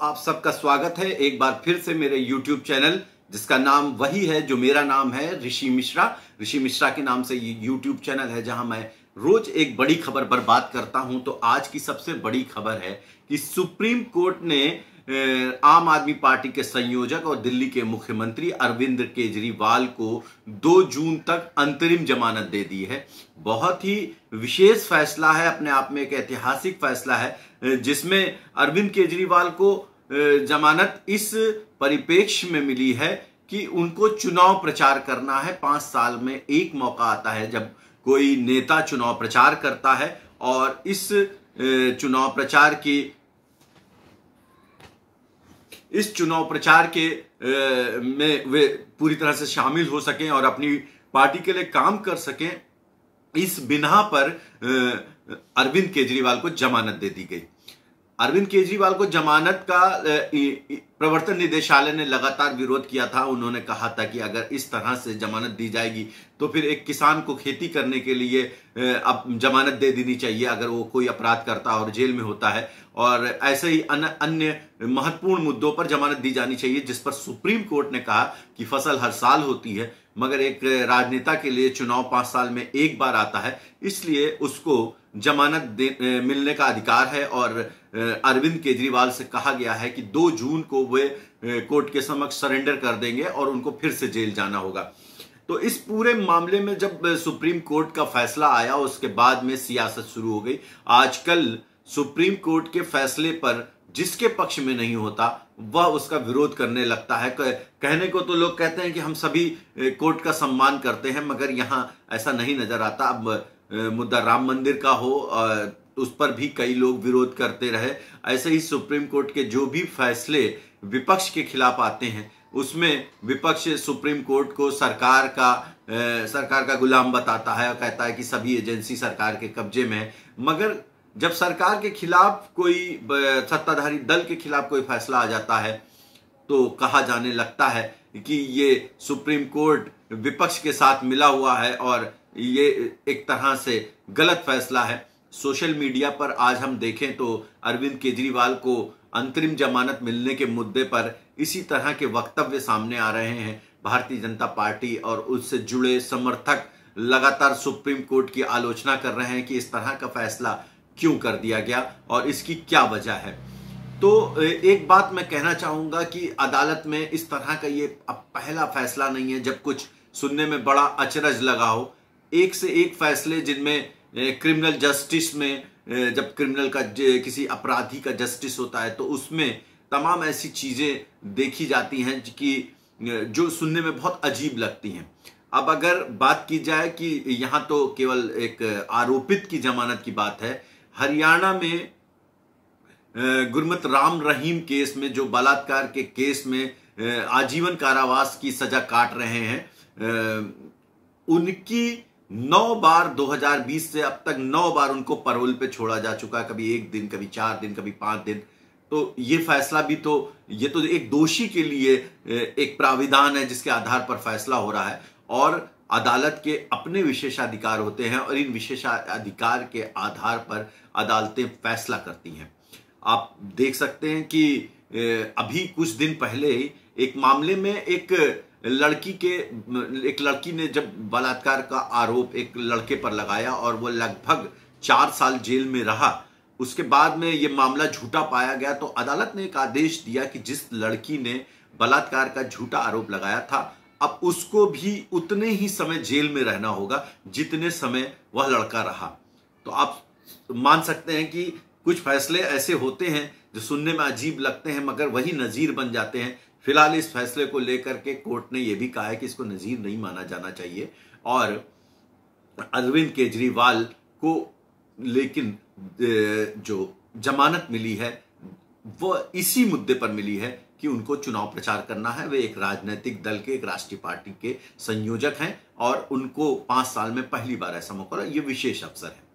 आप सबका स्वागत है एक बार फिर से मेरे YouTube चैनल, जिसका नाम वही है जो मेरा नाम है, ऋषि मिश्रा। ऋषि मिश्रा के नाम से ये YouTube चैनल है जहां मैं रोज एक बड़ी खबर पर बात करता हूं। तो आज की सबसे बड़ी खबर है कि सुप्रीम कोर्ट ने आम आदमी पार्टी के संयोजक और दिल्ली के मुख्यमंत्री अरविंद केजरीवाल को 2 जून तक अंतरिम जमानत दे दी है। बहुत ही विशेष फैसला है, अपने आप में एक ऐतिहासिक फैसला है, जिसमें अरविंद केजरीवाल को जमानत इस परिप्रेक्ष्य में मिली है कि उनको चुनाव प्रचार करना है। 5 साल में एक मौका आता है जब कोई नेता चुनाव प्रचार करता है और इस चुनाव प्रचार के में वे पूरी तरह से शामिल हो सकें और अपनी पार्टी के लिए काम कर सकें। इस बिना पर अरविंद केजरीवाल को जमानत दे दी गई। अरविंद केजरीवाल को जमानत का प्रवर्तन निदेशालय ने लगातार विरोध किया था। उन्होंने कहा था कि अगर इस तरह से जमानत दी जाएगी तो फिर एक किसान को खेती करने के लिए अब जमानत दे देनी चाहिए अगर वो कोई अपराध करता है और जेल में होता है, और ऐसे ही अन्य महत्वपूर्ण मुद्दों पर जमानत दी जानी चाहिए, जिस पर सुप्रीम कोर्ट ने कहा कि फसल हर साल होती है, मगर एक राजनेता के लिए चुनाव 5 साल में एक बार आता है, इसलिए उसको जमानत मिलने का अधिकार है। और अरविंद केजरीवाल से कहा गया है कि 2 जून को वे कोर्ट के समक्ष सरेंडर कर देंगे और उनको फिर से जेल जाना होगा। तो इस पूरे मामले में जब सुप्रीम कोर्ट का फैसला आया, उसके बाद में सियासत शुरू हो गई। आजकल सुप्रीम कोर्ट के फैसले पर जिसके पक्ष में नहीं होता वह उसका विरोध करने लगता है। कहने को तो लोग कहते हैं कि हम सभी कोर्ट का सम्मान करते हैं, मगर यहां ऐसा नहीं नजर आता। अब मुद्दा राम मंदिर का हो, उस पर भी कई लोग विरोध करते रहे। ऐसे ही सुप्रीम कोर्ट के जो भी फैसले विपक्ष के खिलाफ आते हैं, उसमें विपक्ष सुप्रीम कोर्ट को सरकार का गुलाम बताता है और कहता है कि सभी एजेंसी सरकार के कब्जे में है। मगर जब सरकार के खिलाफ कोई सत्ताधारी दल के खिलाफ कोई फैसला आ जाता है तो कहा जाने लगता है कि ये सुप्रीम कोर्ट विपक्ष के साथ मिला हुआ है और ये एक तरह से गलत फैसला है। सोशल मीडिया पर आज हम देखें तो अरविंद केजरीवाल को अंतरिम जमानत मिलने के मुद्दे पर इसी तरह के वक्तव्य सामने आ रहे हैं। भारतीय जनता पार्टी और उससे जुड़े समर्थक लगातार सुप्रीम कोर्ट की आलोचना कर रहे हैं कि इस तरह का फैसला क्यों कर दिया गया और इसकी क्या वजह है। तो एक बात मैं कहना चाहूंगा कि अदालत में इस तरह का ये अब पहला फैसला नहीं है जब कुछ सुनने में बड़ा अचरज लगा हो। एक से एक फैसले जिनमें क्रिमिनल जस्टिस में जब क्रिमिनल का किसी अपराधी का जस्टिस होता है तो उसमें तमाम ऐसी चीजें देखी जाती हैं कि जो सुनने में बहुत अजीब लगती हैं। अब अगर बात की जाए कि यहां तो केवल एक आरोपित की जमानत की बात है। हरियाणा में गुरमीत राम रहीम केस में, जो बलात्कार के केस में आजीवन कारावास की सजा काट रहे हैं, उनकी 9 बार 2020 से अब तक 9 बार उनको पैरोल पे छोड़ा जा चुका है। कभी 1 दिन, कभी 4 दिन, कभी 5 दिन। तो ये फैसला भी ये तो एक दोषी के लिए एक प्राविधान है जिसके आधार पर फैसला हो रहा है, और अदालत के अपने विशेषाधिकार होते हैं और इन विशेषाधिकार के आधार पर अदालतें फैसला करती हैं। आप देख सकते हैं कि अभी कुछ दिन पहले एक मामले में एक लड़की ने जब बलात्कार का आरोप एक लड़के पर लगाया और वो लगभग 4 साल जेल में रहा, उसके बाद में ये मामला झूठा पाया गया तो अदालत ने एक आदेश दिया कि जिस लड़की ने बलात्कार का झूठा आरोप लगाया था, अब उसको भी उतने ही समय जेल में रहना होगा जितने समय वह लड़का रहा। तो आप मान सकते हैं कि कुछ फैसले ऐसे होते हैं जो सुनने में अजीब लगते हैं मगर वही नजीर बन जाते हैं। फिलहाल इस फैसले को लेकर के कोर्ट ने यह भी कहा है कि इसको नजीर नहीं माना जाना चाहिए, और अरविंद केजरीवाल को लेकिन जो जमानत मिली है वो इसी मुद्दे पर मिली है कि उनको चुनाव प्रचार करना है। वे एक राजनीतिक दल के, एक राष्ट्रीय पार्टी के संयोजक हैं और उनको 5 साल में पहली बार ऐसा मौका, ये विशेष अवसर है।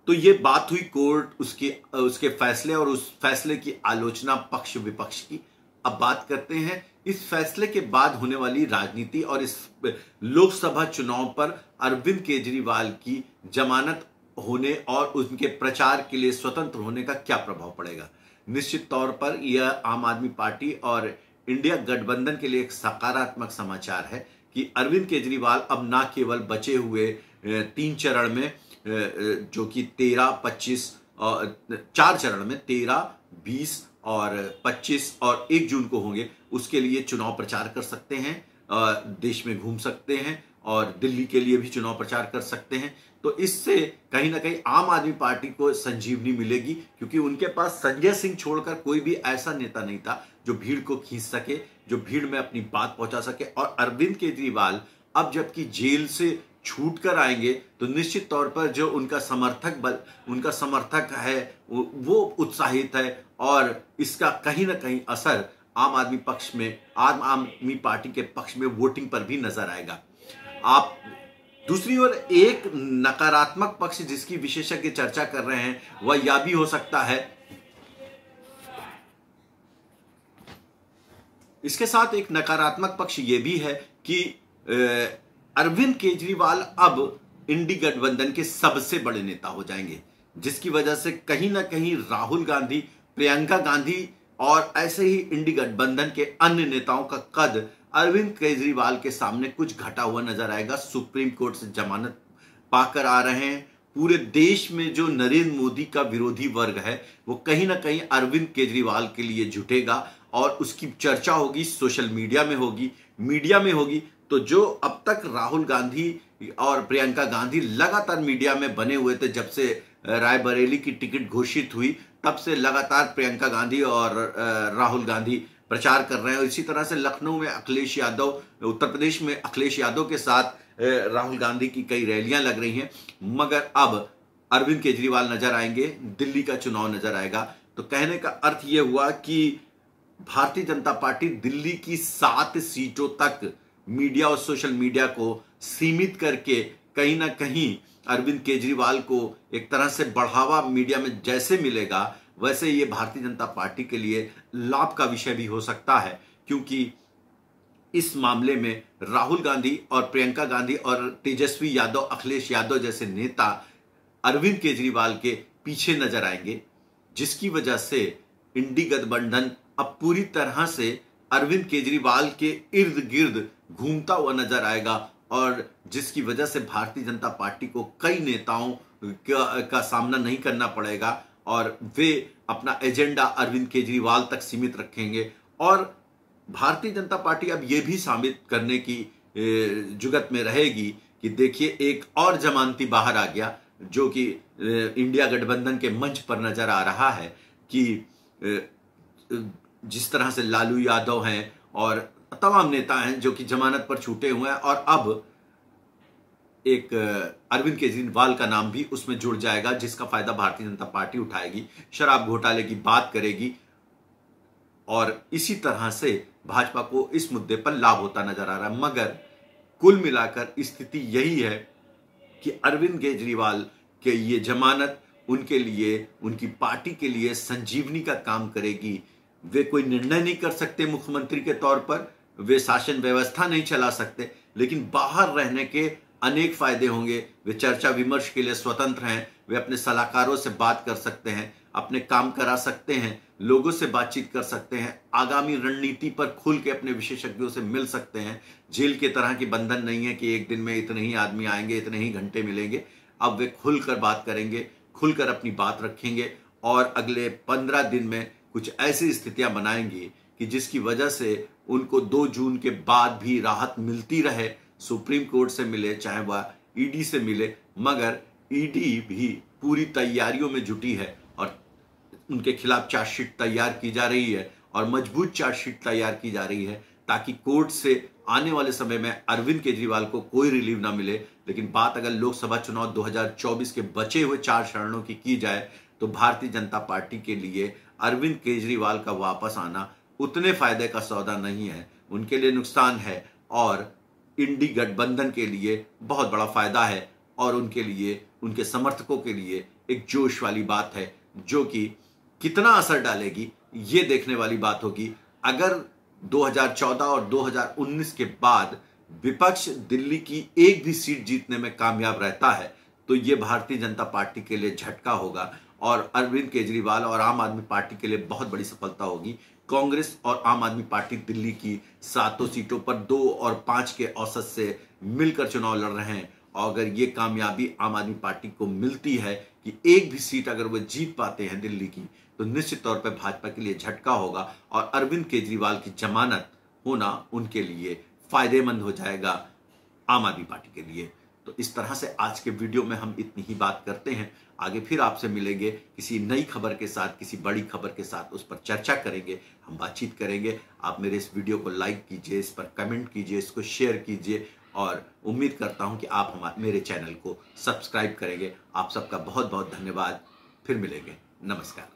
तो ये बात हुई कोर्ट उसके फैसले और उस फैसले की आलोचना पक्ष विपक्ष की। अब बात करते हैं इस फैसले के बाद होने वाली राजनीति और इस लोकसभा चुनाव पर अरविंद केजरीवाल की जमानत होने और उनके प्रचार के लिए स्वतंत्र होने का क्या प्रभाव पड़ेगा। निश्चित तौर पर यह आम आदमी पार्टी और इंडिया गठबंधन के लिए एक सकारात्मक समाचार है कि अरविंद केजरीवाल अब ना केवल बचे हुए 3 चरण में, जो कि 13, 25 और 4 चरण में 13, 20 और 25 और 1 जून को होंगे, उसके लिए चुनाव प्रचार कर सकते हैं, देश में घूम सकते हैं और दिल्ली के लिए भी चुनाव प्रचार कर सकते हैं। तो इससे कहीं ना कहीं आम आदमी पार्टी को संजीवनी मिलेगी, क्योंकि उनके पास संजय सिंह छोड़कर कोई भी ऐसा नेता नहीं था जो भीड़ को खींच सके, जो भीड़ में अपनी बात पहुंचा सके। और अरविंद केजरीवाल अब जबकि जेल से छूट कर आएंगे तो निश्चित तौर पर जो उनका समर्थक है वो उत्साहित है और इसका कहीं ना कहीं असर आम आदमी पार्टी के पक्ष में वोटिंग पर भी नजर आएगा। आप दूसरी ओर एक नकारात्मक पक्ष जिसकी विशेषज्ञ चर्चा कर रहे हैं वह यह भी हो सकता है, इसके साथ एक नकारात्मक पक्ष यह भी है कि अरविंद केजरीवाल अब इंडी गठबंधन के सबसे बड़े नेता हो जाएंगे, जिसकी वजह से कहीं ना कहीं राहुल गांधी, प्रियंका गांधी और ऐसे ही इंडी गठबंधन के अन्य नेताओं का कद अरविंद केजरीवाल के सामने कुछ घटा हुआ नजर आएगा। सुप्रीम कोर्ट से जमानत पाकर आ रहे हैं। पूरे देश में जो नरेंद्र मोदी का विरोधी वर्ग है वो कहीं ना कहीं अरविंद केजरीवाल के लिए जुटेगा और उसकी चर्चा होगी, सोशल मीडिया में होगी, मीडिया में होगी। तो जो अब तक राहुल गांधी और प्रियंका गांधी लगातार मीडिया में बने हुए थे, जब से रायबरेली की टिकट घोषित हुई तब से लगातार प्रियंका गांधी और राहुल गांधी प्रचार कर रहे हैं। और इसी तरह से लखनऊ में अखिलेश यादव, उत्तर प्रदेश में अखिलेश यादव के साथ राहुल गांधी की कई रैलियां लग रही हैं, मगर अब अरविंद केजरीवाल नजर आएंगे, दिल्ली का चुनाव नजर आएगा। तो कहने का अर्थ यह हुआ कि भारतीय जनता पार्टी दिल्ली की 7 सीटों तक मीडिया और सोशल मीडिया को सीमित करके कहीं ना कहीं अरविंद केजरीवाल को एक तरह से बढ़ावा मीडिया में जैसे मिलेगा, वैसे ये भारतीय जनता पार्टी के लिए लाभ का विषय भी हो सकता है, क्योंकि इस मामले में राहुल गांधी और प्रियंका गांधी और तेजस्वी यादव, अखिलेश यादव जैसे नेता अरविंद केजरीवाल के पीछे नजर आएंगे, जिसकी वजह से इंडी गठबंधन अब पूरी तरह से अरविंद केजरीवाल के इर्द गिर्द घूमता हुआ नजर आएगा और जिसकी वजह से भारतीय जनता पार्टी को कई नेताओं का सामना नहीं करना पड़ेगा और वे अपना एजेंडा अरविंद केजरीवाल तक सीमित रखेंगे। और भारतीय जनता पार्टी अब यह भी साबित करने की जुगत में रहेगी कि देखिए एक और जमानती बाहर आ गया, जो कि इंडिया गठबंधन के मंच पर नजर आ रहा है कि जिस तरह से लालू यादव हैं और तमाम नेता हैं जो कि जमानत पर छूटे हुए हैं, और अब एक अरविंद केजरीवाल का नाम भी उसमें जुड़ जाएगा, जिसका फायदा भारतीय जनता पार्टी उठाएगी, शराब घोटाले की बात करेगी और इसी तरह से भाजपा को इस मुद्दे पर लाभ होता नजर आ रहा है। मगर कुल मिलाकर स्थिति यही है कि अरविंद केजरीवाल के ये जमानत उनके लिए, उनकी पार्टी के लिए संजीवनी का काम करेगी। वे कोई निर्णय नहीं कर सकते मुख्यमंत्री के तौर पर, वे शासन व्यवस्था नहीं चला सकते, लेकिन बाहर रहने के अनेक फायदे होंगे। वे चर्चा विमर्श के लिए स्वतंत्र हैं, वे अपने सलाहकारों से बात कर सकते हैं, अपने काम करा सकते हैं, लोगों से बातचीत कर सकते हैं, आगामी रणनीति पर खुल के अपने विशेषज्ञों से मिल सकते हैं। जेल के तरह की बंधन नहीं है कि एक दिन में इतने ही आदमी आएंगे, इतने ही घंटे मिलेंगे। अब वे खुलकर बात करेंगे, खुलकर अपनी बात रखेंगे और अगले 15 दिन में कुछ ऐसी स्थितियां बनाएंगी कि जिसकी वजह से उनको 2 जून के बाद भी राहत मिलती रहे। सुप्रीम कोर्ट से मिले, चाहे वह ईडी से मिले, मगर ईडी भी पूरी तैयारियों में जुटी है और उनके खिलाफ चार्जशीट तैयार की जा रही है और मजबूत चार्जशीट तैयार की जा रही है, ताकि कोर्ट से आने वाले समय में अरविंद केजरीवाल को कोई रिलीव ना मिले। लेकिन बात अगर लोकसभा चुनाव 2024 के बचे हुए 4 चरणों की जाए तो भारतीय जनता पार्टी के लिए अरविंद केजरीवाल का वापस आना उतने फायदे का सौदा नहीं है, उनके लिए नुकसान है और इंडी गठबंधन के लिए बहुत बड़ा फायदा है और उनके लिए, उनके समर्थकों के लिए एक जोश वाली बात है, जो कि कितना असर डालेगी ये देखने वाली बात होगी। अगर 2014 और 2019 के बाद विपक्ष दिल्ली की एक भी सीट जीतने में कामयाब रहता है तो ये भारतीय जनता पार्टी के लिए झटका होगा और अरविंद केजरीवाल और आम आदमी पार्टी के लिए बहुत बड़ी सफलता होगी। कांग्रेस और आम आदमी पार्टी दिल्ली की 7 सीटों पर 2 और 5 के औसत से मिलकर चुनाव लड़ रहे हैं, और अगर ये कामयाबी आम आदमी पार्टी को मिलती है कि एक भी सीट अगर वो जीत पाते हैं दिल्ली की, तो निश्चित तौर पर भाजपा के लिए झटका होगा और अरविंद केजरीवाल की जमानत होना उनके लिए फायदेमंद हो जाएगा आम आदमी पार्टी के लिए। तो इस तरह से आज के वीडियो में हम इतनी ही बात करते हैं। आगे फिर आपसे मिलेंगे किसी नई खबर के साथ, किसी बड़ी खबर के साथ, उस पर चर्चा करेंगे, हम बातचीत करेंगे। आप मेरे इस वीडियो को लाइक कीजिए, इस पर कमेंट कीजिए, इसको शेयर कीजिए, और उम्मीद करता हूं कि आप मेरे चैनल को सब्सक्राइब करेंगे। आप सबका बहुत बहुत धन्यवाद। फिर मिलेंगे। नमस्कार।